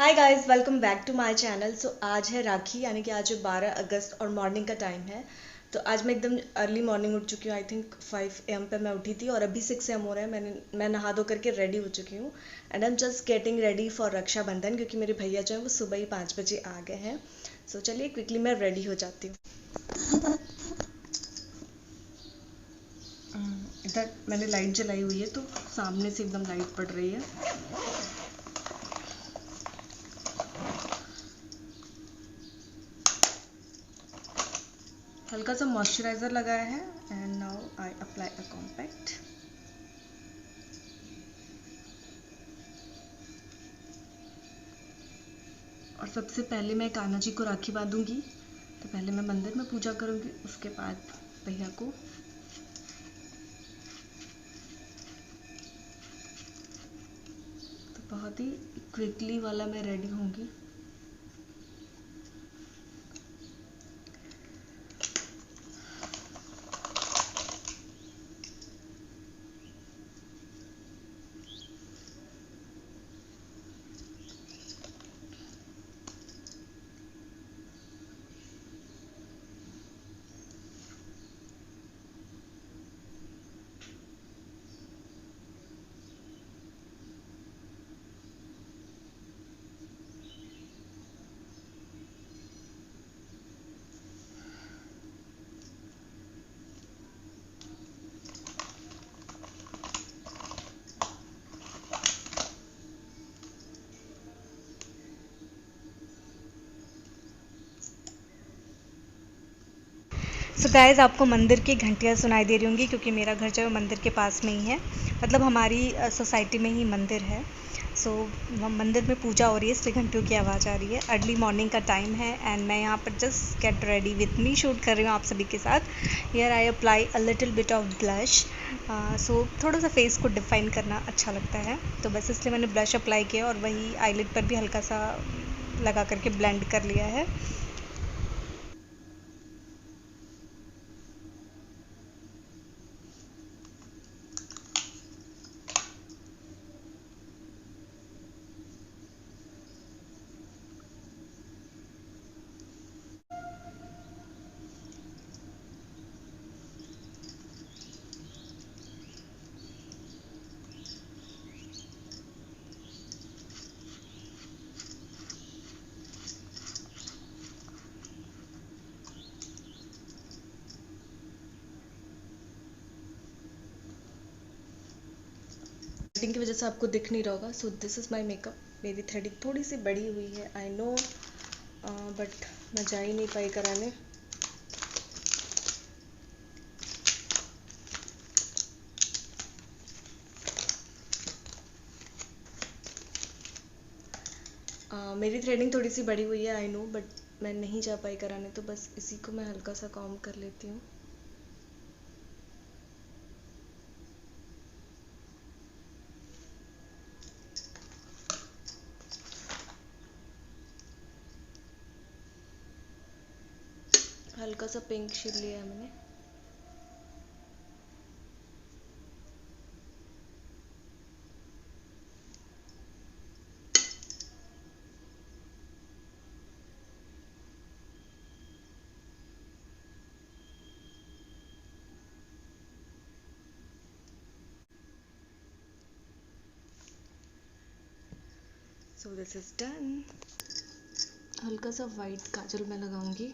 Hi guys, welcome back to my channel. So आज है राखी, यानी कि आज 12 अगस्त और मॉर्निंग का टाइम है। तो आज मैं एकदम अर्ली मॉर्निंग उठ चुकी हूँ। आई थिंक 5 AM पे मैं उठी थी और अभी 6 AM हो रहा है। मैं नहा धो करके रेडी हो चुकी हूँ and I am just getting ready for Rakshabandhan, क्योंकि मेरे भैया जो है वो सुबह ही 5 बजे आ गए हैं। सो चलिए क्विकली मैं रेडी हो जाती हूँ। इधर मैंने लाइट जलाई हुई है तो सामने से एकदम लाइट पड़ रही है। हल्का सा मॉइस्चराइज़र लगाया है and now I apply a compact. और सबसे पहले मैं कान्हा जी को राखी बांधूंगी। तो पहले मैं मंदिर में पूजा करूंगी, उसके बाद भैया को। तो बहुत ही क्विकली वाला मैं रेडी होंगी। सो गाइस, आपको मंदिर की घंटियाँ सुनाई दे रही होंगी, क्योंकि मेरा घर जो है मंदिर के पास में ही है। मतलब हमारी सोसाइटी में ही मंदिर है। सो मंदिर में पूजा हो रही है, इसलिए घंटियों की आवाज़ आ रही है। अर्ली मॉर्निंग का टाइम है एंड मैं यहाँ पर just get ready with me shoot कर रही हूँ आप सभी के साथ। Here I apply a little bit of blush. So थोड़ा सा फेस को डिफाइन करना अच्छा लगता है, तो बस इसलिए मैंने ब्लश अप्लाई किया और वही आईलिड पर भी हल्का सा लगा करके ब्लेंड कर लिया है। लाइटिंग की वजह से आपको दिख नहीं रहा होगा। सो दिस इज़ माई मेकअप। मेरी थ्रेडिंग थोड़ी सी बड़ी हुई है, आई नो, बट मैं जा ही नहीं पाई कराने। मेरी थ्रेडिंग थोड़ी सी बड़ी हुई है, आई नो, बट मैं नहीं जा पाई कराने, तो बस इसी को मैं हल्का सा कॉम कर लेती हूँ। हल्का सा पिंक शेड लिया है मैंने। So this is done. हल्का सा वाइट काजल मैं लगाऊंगी।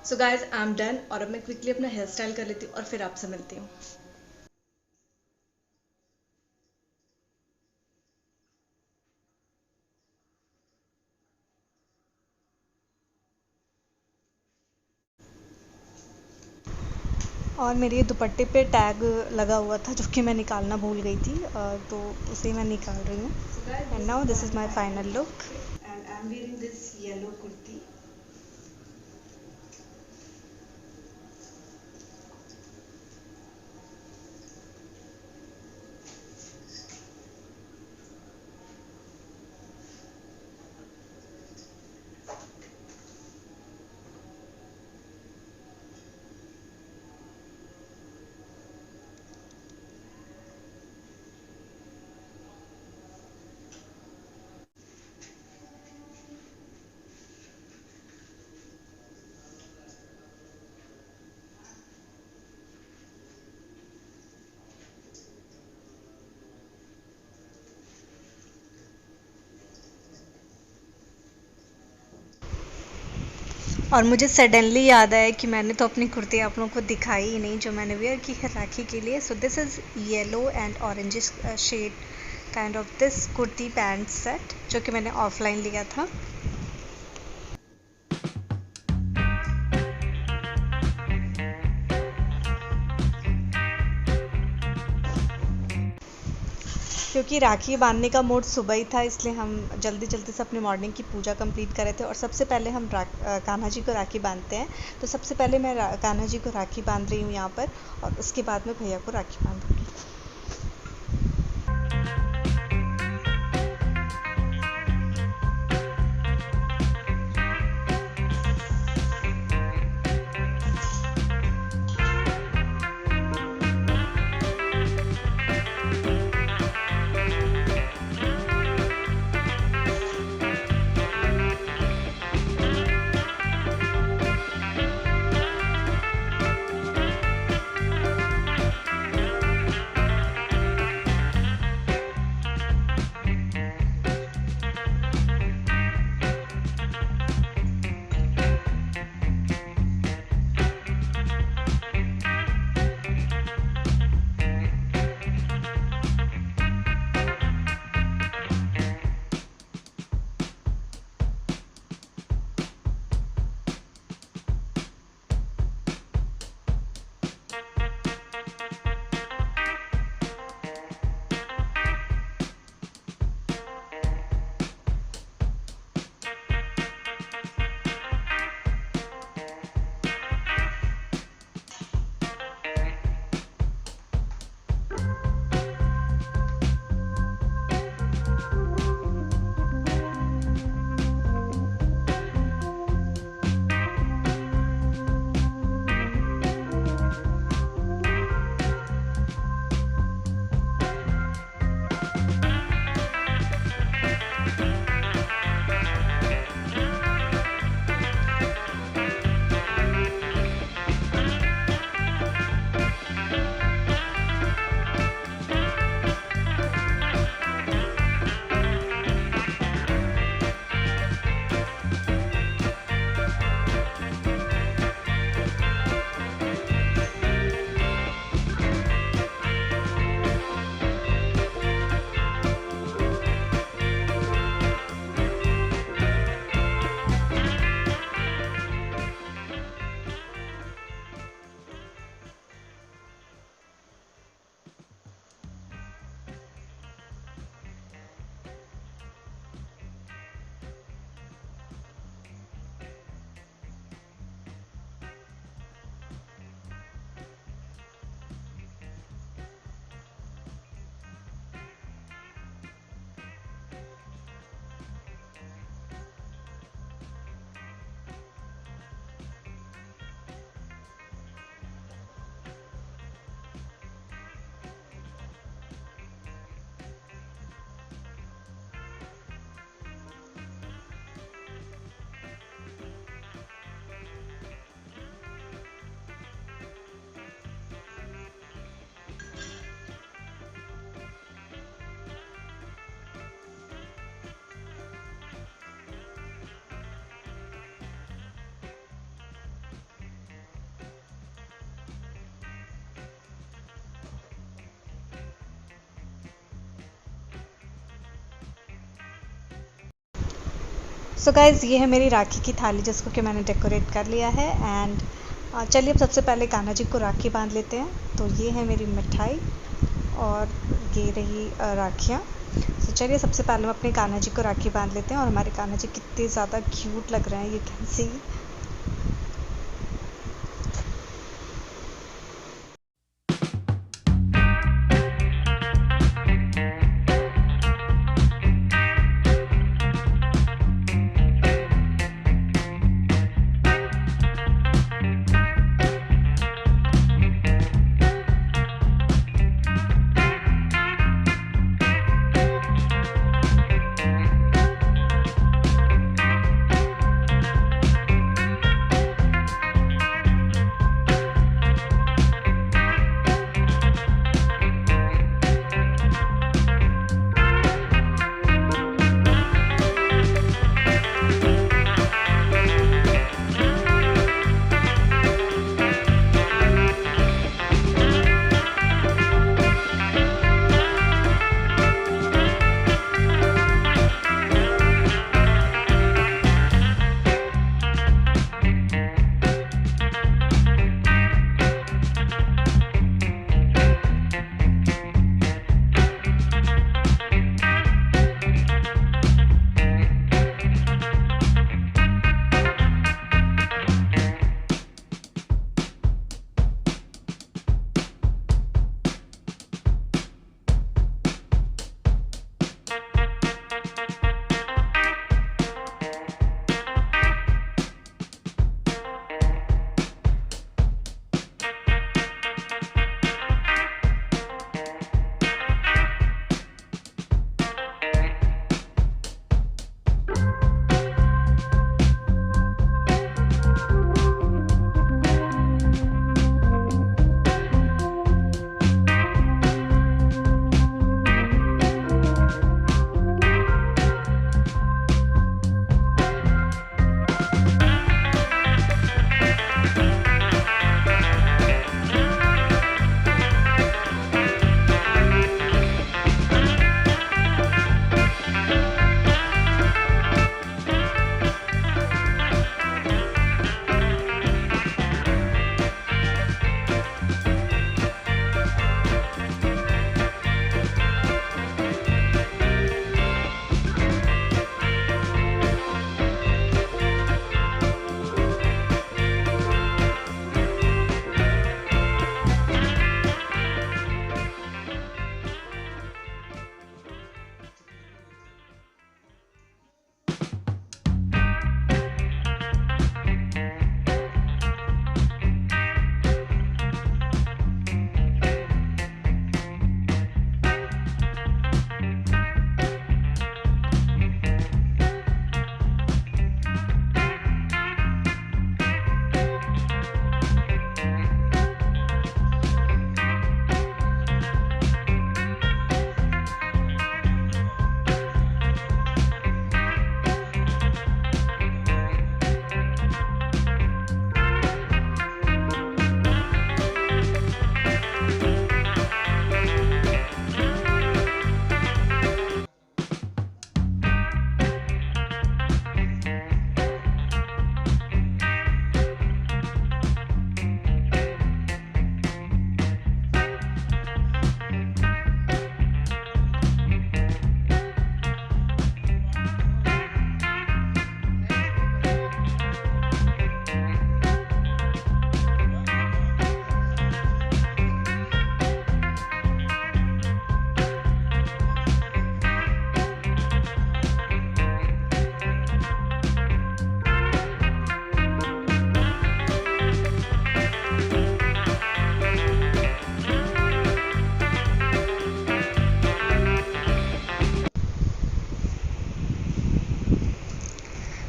So guys I am done और अब मैं क्विकली अपना हेयर स्टाइल कर लेती हूँ और फिर आपसे मिलती हूँ। और मेरे ये दुपट्टे पे टैग लगा हुआ था जो कि मैं निकालना भूल गई थी, तो उसे मैं निकाल रही हूँ। And now this is my final look and I am wearing this yellow kurti. और मुझे सडनली याद आया कि मैंने तो अपनी कुर्ती आप लोगों को दिखाई ही नहीं जो मैंने वेयर की है राखी के लिए। So this is yellow and orange shade kind of this kurti pant set जो कि मैंने ऑफलाइन लिया था। क्योंकि राखी बांधने का मूड सुबह ही था इसलिए हम जल्दी जल्दी से अपनी मॉर्निंग की पूजा कंप्लीट कर रहे थे। और सबसे पहले हम कान्हा जी को राखी बांधते हैं, तो सबसे पहले मैं कान्हा जी को राखी बांध रही हूँ यहाँ पर और उसके बाद में भैया को राखी बांधूंगी। सो गाइज़, ये है मेरी राखी की थाली जिसको कि मैंने डेकोरेट कर लिया है। एंड चलिए अब सबसे पहले कान्हा जी को राखी बांध लेते हैं। तो ये है मेरी मिठाई और ये रही राखियाँ। तो चलिए सबसे पहले हम अपने कान्हा जी को राखी बांध लेते हैं। और हमारे कान्हा जी कितने ज़्यादा क्यूट लग रहे हैं, यू कैन सी।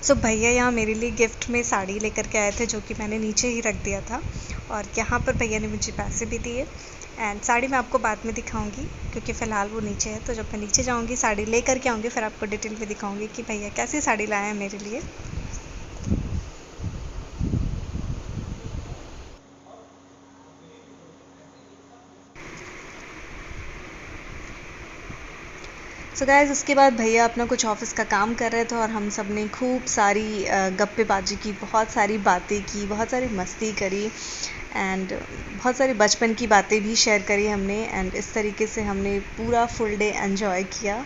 सो भैया यहाँ मेरे लिए गिफ्ट में साड़ी लेकर के आए थे, जो कि मैंने नीचे ही रख दिया था। और यहाँ पर भैया ने मुझे पैसे भी दिए। एंड साड़ी मैं आपको बाद में दिखाऊंगी क्योंकि फ़िलहाल वो नीचे है। तो जब मैं नीचे जाऊँगी साड़ी ले करके आऊँगी, फिर आपको डिटेल में दिखाऊँगी कि भैया कैसी साड़ी लाए हैं मेरे लिए। सो गाइस उसके बाद भैया अपना कुछ ऑफिस का काम कर रहे थे और हम सब ने खूब सारी गप्पेबाजी की, बहुत सारी बातें की, बहुत सारी मस्ती करी एंड बहुत सारी बचपन की बातें भी शेयर करी हमने। एंड इस तरीके से हमने पूरा फुल डे एंजॉय किया।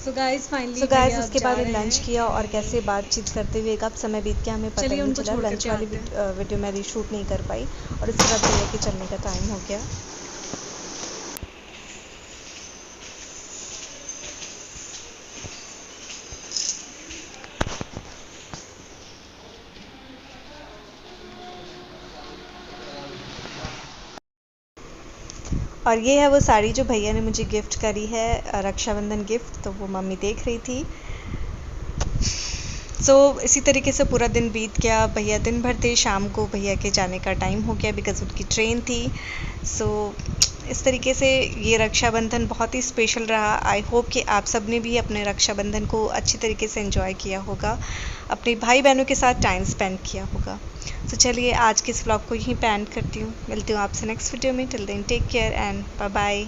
सो गाइस उसके बाद लंच किया और कैसे बातचीत करते हुए कब समय बीत गया हमें पता नहीं चला। लंच वाली वीडियो मैं अभी शूट नहीं कर पाई और इसके बाद भैया के चलने का टाइम हो गया। और ये है वो साड़ी जो भैया ने मुझे गिफ्ट करी है, रक्षाबंधन गिफ्ट। तो वो मम्मी देख रही थी। इसी तरीके से पूरा दिन बीत गया। भैया दिन भर थे, शाम को भैया के जाने का टाइम हो गया बिकॉज़ उनकी ट्रेन थी। इस तरीके से ये रक्षाबंधन बहुत ही स्पेशल रहा। आई होप कि आप सब ने भी अपने रक्षाबंधन को अच्छी तरीके से एंजॉय किया होगा, अपने भाई बहनों के साथ टाइम स्पेंड किया होगा। चलिए आज के इस व्लॉग को यहीं पे एंड करती हूँ। मिलती हूँ आपसे नेक्स्ट वीडियो में। Till then take care and bye bye.